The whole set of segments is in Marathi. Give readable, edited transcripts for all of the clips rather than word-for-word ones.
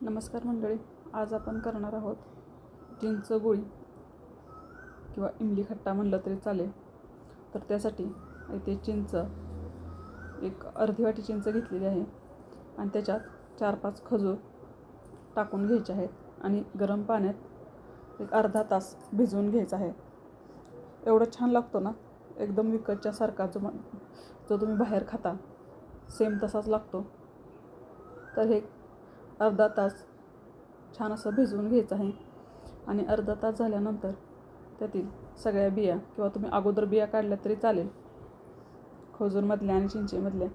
नमस्कार मंडळी, आज आपण करणार आहोत चिंच गुळी किंवा इमली खट्टा म्हणलं तरी चालेल. तर त्यासाठी इथे चिंच एक अर्धी वाटी चिंच घेतलेली आहे आणि त्याच्यात 4-5 खजूर टाकून घ्यायचे आहेत आणि गरम पाण्यात एक अर्धा तास भिजवून घ्यायचं आहे. एवढं छान लागतो ना, एकदम विकतच्यासारखा जो तुम्ही बाहेर खाता सेम तसाच लागतो. तर हे अर्धा तास छान असं भिजवून घ्यायचं आहे आणि अर्धा तास झाल्यानंतर त्यातील सगळ्या बिया किंवा तुम्ही अगोदर बिया काढल्या तरी चालेल, खजूरमधल्या आणि चिंचेमधल्या,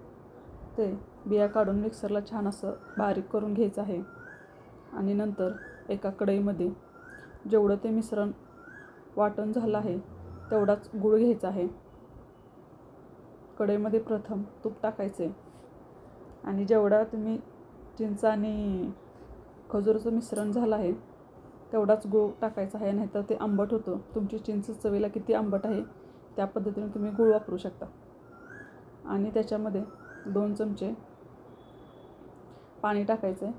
ते बिया काढून मिक्सरला छान असं बारीक करून घ्यायचं आहे. आणि नंतर एका कढईमध्ये जेवढं ते मिश्रण वाटण झालं आहे तेवढाच गूळ घ्यायचा आहे. कढईमध्ये प्रथम तूप टाकायचे आणि जेवढा तुम्ही चिंच आणि खजूरचं मिश्रण झालं आहे तेवढाच गूळ टाकायचा आहे, नाहीतर ते आंबट होतं. तुमची चिंच चवीला किती आंबट आहे त्या पद्धतीने तुम्ही गूळ वापरू शकता. आणि त्याच्यामध्ये 2 चमचे पाणी टाकायचं आहे.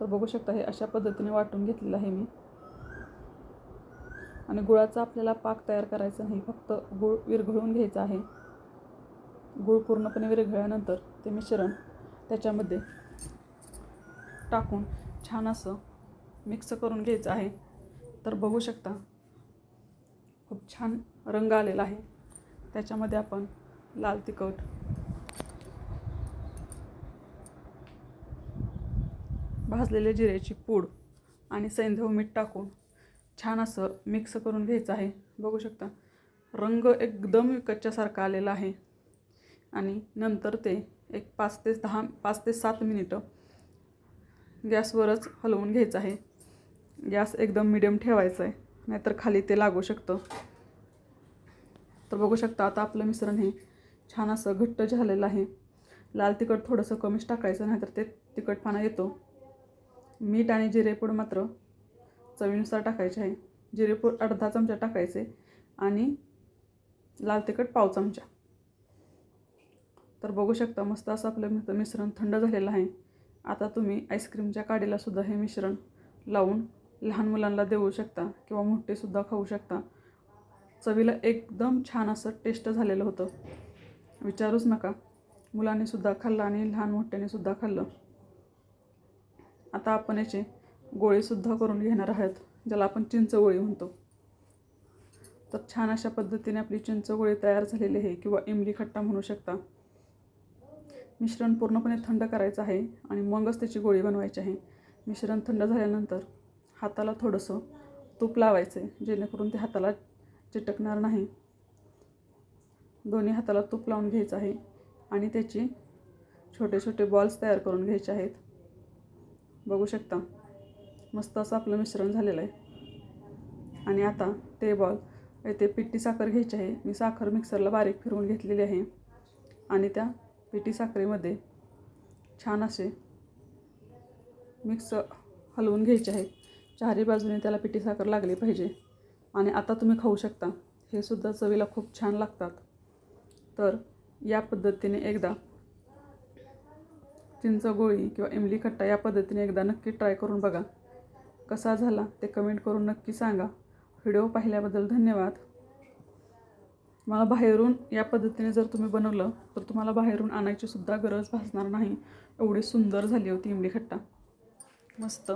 तर बघू शकता हे अशा पद्धतीने वाटून घेतलेलं आहे मी. आणि गुळाचा आपल्याला पाक तयार करायचा नाही, फक्त गूळ विरघळून घ्यायचा आहे. गूळ पूर्णपणे विरघळल्यानंतर ते मिश्रण त्याच्यामध्ये टाकून छान असं मिक्स करून घ्यायचं आहे. तर बघू शकता खूप छान रंग आलेला आहे. त्याच्यामध्ये आपण लाल तिखट, भाजलेले जिऱ्याची पूड आणि सैंधव मीठ टाकून छान असं मिक्स करून घ्यायचं आहे. बघू शकता रंग एकदम विकतच्यासारखा आलेला आहे. आणि नंतर ते एक 5 ते 7 मिनिटं गॅसवरच हलवून घ्यायचं आहे. गॅस एकदम मिडियम ठेवायचा आहे, नाहीतर खाली ते लागू शकतं. तर बघू शकता आता आपलं मिश्रण हे छान असं घट्ट झालेलं आहे. लाल तिखट थोडंसं कमीच टाकायचं, नाहीतर ते तिखटपणा येतो. मीठ आणि जिरेपूड मात्र चवीनुसार टाकायचे आहे. जिरेपूड अर्धा चमचा टाकायचे आणि लाल तिखट पाव चमचा. तर बघू शकता मस्त असं आपलं मिश्रण थंड झालेलं आहे. आता तुम्ही आईस्क्रीमच्या काडीलासुद्धा हे मिश्रण लावून लहान मुलांना देऊ शकता किंवा मोठेसुद्धा खाऊ शकता. चवीला एकदम छान असं टेस्ट झालेलं होतं, विचारूच नका. मुलांनीसुद्धा खाल्लं आणि लहान मोठ्यानेसुद्धा खाल्लं. आता आपण याचे गोळीसुद्धा करून घेणार आहोत, ज्याला आपण चिंचगोळी म्हणतो. तर छान अशा पद्धतीने आपली चिंचगोळी तयार झालेली आहे किंवा इमली खट्टा म्हणू शकता. मिश्रण पूर्णपणे थंड करायचं आहे आणि मगच त्याची गोळी बनवायची आहे. मिश्रण थंड झाल्यानंतर हाताला थोडंसं तूप लावायचं आहे, जेणेकरून ते हाताला चिटकणार नाही. दोन्ही हाताला तूप लावून घ्यायचं आहे आणि त्याची छोटे छोटे बॉल्स तयार करून घ्यायचे आहेत. बघू शकता मस्त असं आपलं मिश्रण झालेलं आहे. आणि आता ते बॉल येथे पिठी साखर घ्यायची आहे. मी साखर मिक्सरला बारीक फिरवून घेतलेली आहे आणि त्या पिठी साखरेमध्ये छान असे मिक्स हलवून घ्यायचे आहेत. चारही बाजूने त्याला पिठी साखर लागली पाहिजे. आणि आता तुम्ही खाऊ शकता. हे सुद्धा चवीला खूप छान लागतात. तर या पद्धतीने एकदा चिंचगोळी किंवा इमली खट्टा या पद्धतीने एकदा नक्की ट्राय करून बघा. कसा झाला ते कमेंट करून नक्की सांगा. व्हिडिओ पाहिल्याबद्दल धन्यवाद. मला बाहेरून या पद्धतीने जर तुम्ही बनवलं तर तुम्हाला बाहेरून आणायची सुद्धा गरज भासणार नाही. एवढी सुंदर झाली होती इमली खट्टा, मस्त.